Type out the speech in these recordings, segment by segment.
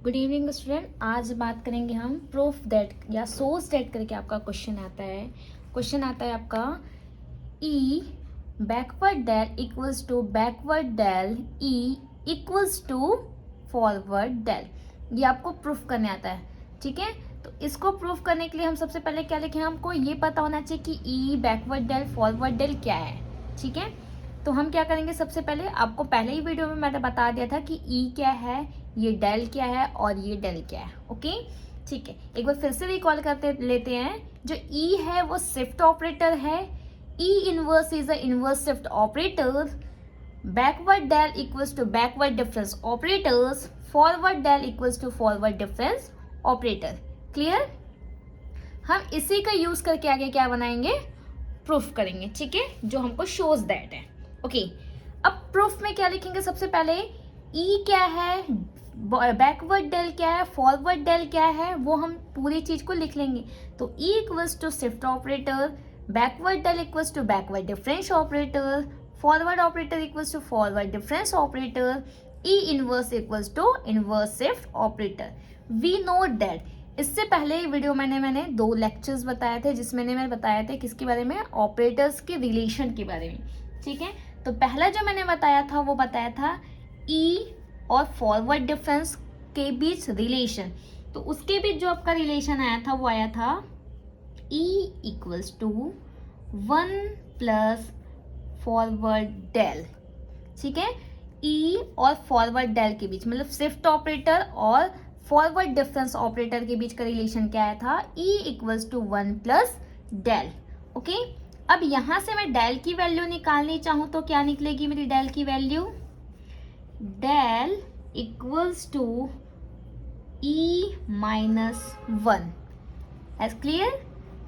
Good evening student. आज बात करेंगे हम प्रूफ दैट या सोर्स दैट करके आपका क्वेश्चन आता है। क्वेश्चन आता है आपका E backward del equals to backward del E equals to forward del. ये आपको प्रूफ करने आता है, ठीक है। तो इसको प्रूफ करने के लिए हम सबसे पहले क्या लिखें, हमको ये पता होना चाहिए कि ई बैकवर्ड डेल फॉरवर्ड डेल क्या है, ठीक है। तो हम क्या करेंगे, सबसे पहले आपको पहले ही वीडियो में मैंने बता दिया था कि ई क्या है, ये डेल क्या है और ये डेल क्या है। ओके, ठीक है। एक बार फिर से रिकॉल करते लेते हैं। जो ई है वो शिफ्ट ऑपरेटर है। E inverse is a inverse shift operator. Backward del equals to backward difference operators. Forward del equals to forward difference operator. Clear. हम इसी का यूज करके आगे क्या बनाएंगे, प्रूफ करेंगे, ठीक है, जो हमको शोज दैट है। ओके, अब प्रूफ में क्या लिखेंगे, सबसे पहले ई क्या है, बैकवर्ड डेल क्या है, फॉरवर्ड डेल क्या है, वो हम पूरी चीज को लिख लेंगे। तो E equals to shift operator, backward del equals to backward difference operator, forward operator equals to forward difference operator, E inverse equals to inverse shift operator. We note that इससे पहले वीडियो मैंने 2 लेक्चर्स बताए थे, जिसमें मैंने बताया था किसके बारे में, ऑपरेटर्स के रिलेशन के बारे में, ठीक है। तो पहला जो मैंने बताया था वो बताया था ई और फॉरवर्ड डिफरेंस के बीच रिलेशन। तो उसके बीच जो आपका रिलेशन आया था वो आया था E equals to 1 plus forward del, ठीक है। ई और फॉरवर्ड डेल के बीच, मतलब शिफ्ट ऑपरेटर और फॉरवर्ड डिफरेंस ऑपरेटर के बीच का रिलेशन क्या आया था, E equals to 1 plus del. Okay, अब यहां से मैं डेल की वैल्यू निकालनी चाहूं तो क्या निकलेगी मेरी डेल की value, del equals to E minus 1। As clear,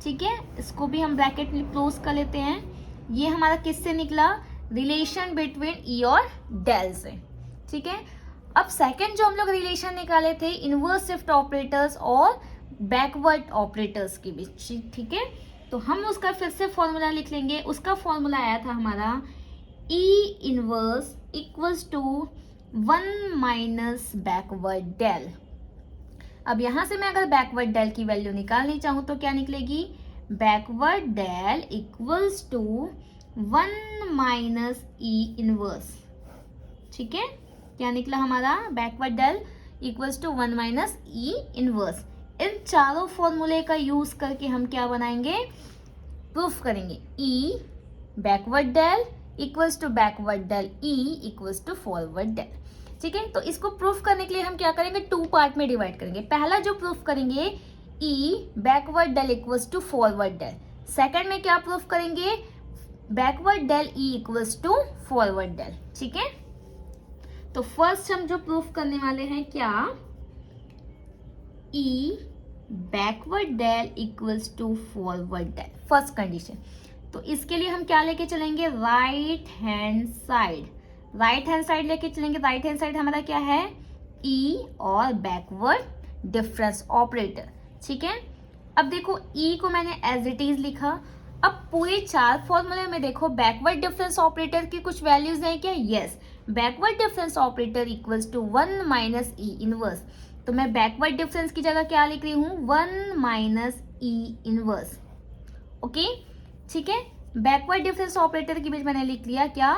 ठीक है। इसको भी हम ब्रैकेट में क्लोज कर लेते हैं। ये हमारा किससे निकला, रिलेशन बिटवीन ई और डेल से, ठीक है। अब सेकंड जो हम लोग रिलेशन निकाले थे इनवर्स शिफ्ट ऑपरेटर्स और बैकवर्ड ऑपरेटर्स के बीच, ठीक है। तो हम उसका फिर से फॉर्मूला लिख लेंगे। उसका फॉर्मूला आया था हमारा E inverse equals to 1 minus backward del. अब यहां से मैं अगर बैकवर्ड डेल की वैल्यू निकालनी चाहूं तो क्या निकलेगी, backward del equals to 1 minus E inverse, ठीक है। क्या निकला हमारा, backward del equals to 1 minus E inverse. इन चारों फॉर्मूले का यूज करके हम क्या बनाएंगे, प्रूफ करेंगे। E backward del equals to backward del E equals to forward del, ठीक है। तो इसको प्रूफ करने के लिए हम क्या करेंगे, 2 पार्ट में डिवाइड करेंगे। पहला जो प्रूफ करेंगे E backward del equals to forward del. Second में क्या प्रूफ करेंगे, backward del E equals to forward del, ठीक है। तो फर्स्ट हम जो प्रूफ करने वाले हैं क्या, E backward del equals to forward del, first condition. तो इसके लिए हम क्या लेके चलेंगे, right hand side. Right hand side लेके चलेंगे। राइट हैंड साइड हमारा क्या है, ई और बैकवर्ड डिफरेंस ऑपरेटर, ठीक है। अब देखो ई को मैंने एज इट इज लिखा। अब पूरे 4 फॉर्मूले में देखो बैकवर्ड डिफरेंस ऑपरेटर की कुछ वैल्यूज हैं क्या, yes. Backward difference operator equals to 1 minus E inverse. तो मैं बैकवर्ड डिफरेंस की जगह क्या लिख रही हूँ, 1 माइनस ई इनवर्स। ओके, ठीक है। बैकवर्ड डिफरेंस ऑपरेटर के बीच मैंने लिख लिया क्या,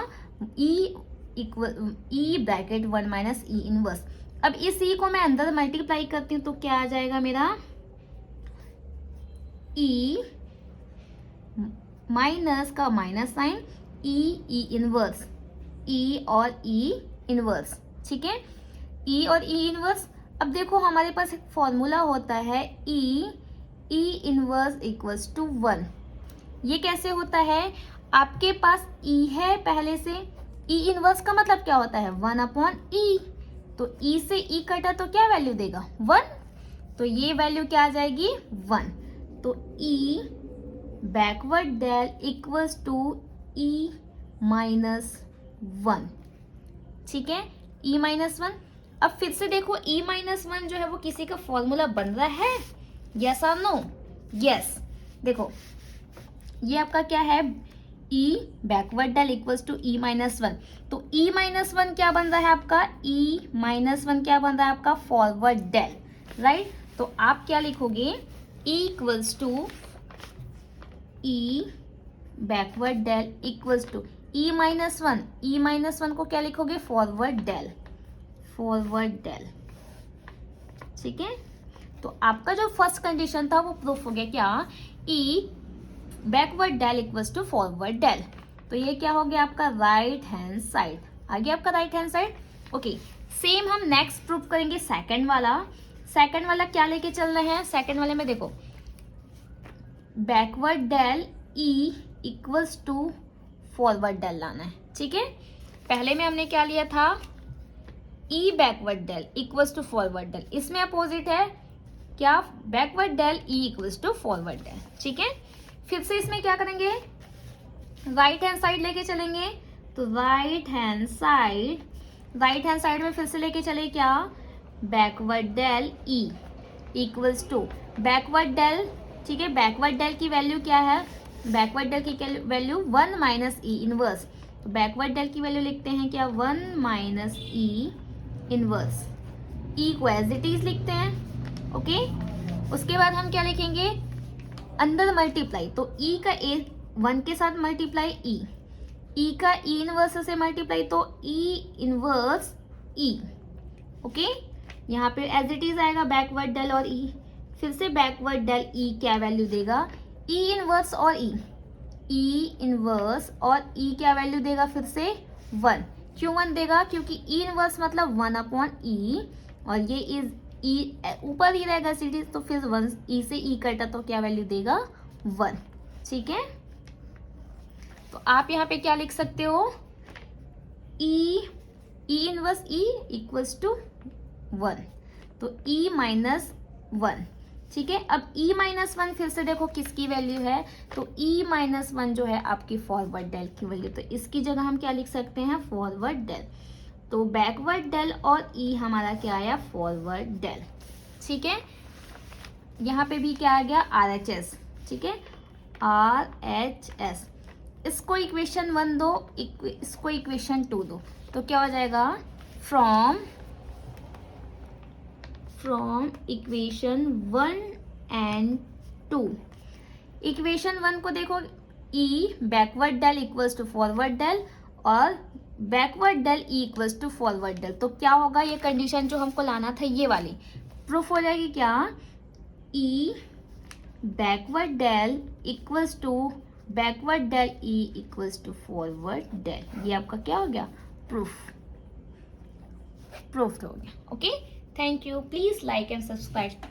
E equal E bracket 1 minus E inverse. अब इस ई को मैं अंदर मल्टीप्लाई करती हूँ तो क्या आ जाएगा मेरा, ई माइनस का माइनस साइन, ई इनवर्स, ई और ई इनवर्स, ठीक है। ई और ई इनवर्स। अब देखो हमारे पास एक फॉर्मूला होता है ई इनवर्स इक्वल्स टू 1। ये कैसे होता है, आपके पास ई है पहले से, ई इनवर्स का मतलब क्या होता है, 1 अपॉन ई। तो ई से ई कटा तो क्या वैल्यू देगा, 1। तो ये वैल्यू क्या आ जाएगी, 1। तो E backward del equals to E minus 1, ठीक है, ई माइनस 1। अब फिर से देखो ई माइनस 1 जो है वो किसी का फॉर्मूला बन रहा है, यस और नो, यस। देखो ये आपका क्या है, E backward del equals to E minus one. तो ई माइनस वन क्या बन रहा है आपका, ई माइनस वन क्या बन रहा है आपका, फॉरवर्ड डेल, राइट। तो आप क्या लिखोगे, E equals to E backward del equals to E minus one को क्या लिखोगे, फॉरवर्ड डेल, फॉरवर्ड डेल, ठीक है। तो आपका जो फर्स्ट कंडीशन था वो प्रूफ हो गया, क्या, E backward del equals to forward del. तो ये क्या हो गया आपका राइट हैंड साइड, आ गया आपका right hand side. Okay, same हम नेक्स्ट प्रूफ करेंगे सेकंड वाला। सेकंड वाला क्या लेके चल रहे हैं, सेकंड वाले में देखो backward del E equals to forward del लाना है, ठीक है। पहले में हमने क्या लिया था, E backward del equals to forward del, इसमें अपोजिट है क्या, backward del E equals to forward del, ठीक है। फिर से इसमें क्या करेंगे, राइट हैंड साइड लेके चलेंगे। तो राइट हैंड साइड में फिर से लेके चले क्या, backward del E equals to backward del, ठीक है। बैकवर्ड डेल की वैल्यू क्या है, बैकवर्ड डेल की वैल्यू 1 माइनस ई इनवर्स। तो बैकवर्ड डेल की वैल्यू लिखते हैं क्या, 1 माइनस ई इनवर्स, ई को एज इट इज लिखते हैं, ओके। उसके बाद हम क्या लिखेंगे, अंदर मल्टीप्लाई, तो ई का ए 1 के साथ मल्टीप्लाई ई का ई इनवर्स से मल्टीप्लाई, तो ई इनवर्स ई, ओके। यहाँ पे एज इट इज आएगा बैकवर्ड डेल और ई, फिर से बैकवर्ड डेल ई क्या वैल्यू देगा, ई इनवर्स और ई इनवर्स और ई क्या वैल्यू देगा, फिर से 1। क्यों 1 देगा, क्योंकि ई इनवर्स मतलब 1 अपॉन ई, और ये इज ई ऊपर ही रहेगा सीरीज, तो फिर 1 ई से ई कटा तो क्या वैल्यू देगा, 1, ठीक है। तो आप यहाँ पे क्या लिख सकते हो, E inverse E equals to 1, तो ई माइनस 1, ठीक है। अब ई माइनस 1 फिर से देखो किसकी वैल्यू है, तो ई माइनस 1 जो है आपकी फॉरवर्ड डेल की वैल्यू, तो इसकी जगह हम क्या लिख सकते हैं, फॉरवर्ड डेल। तो बैकवर्ड डेल और ई हमारा क्या आया, फॉरवर्ड डेल, ठीक है। यहाँ पे भी क्या आ गया, RHS, ठीक है, RHS। इसको इक्वेशन 1 दो, इसको इक्वेशन 2 दो, तो क्या हो जाएगा, फ्रॉम इक्वेशन 1 एंड 2। इक्वेशन 1 को देखो, E backward del equals to forward del और backward del E equals to forward del. तो क्या होगा, ये कंडीशन जो हमको लाना था ये वाली प्रूफ हो जाएगी क्या, E backward del equals to backward del E equals to forward del. ये आपका क्या हो गया, प्रूफ हो गया, okay. Thank you. Please like and subscribe.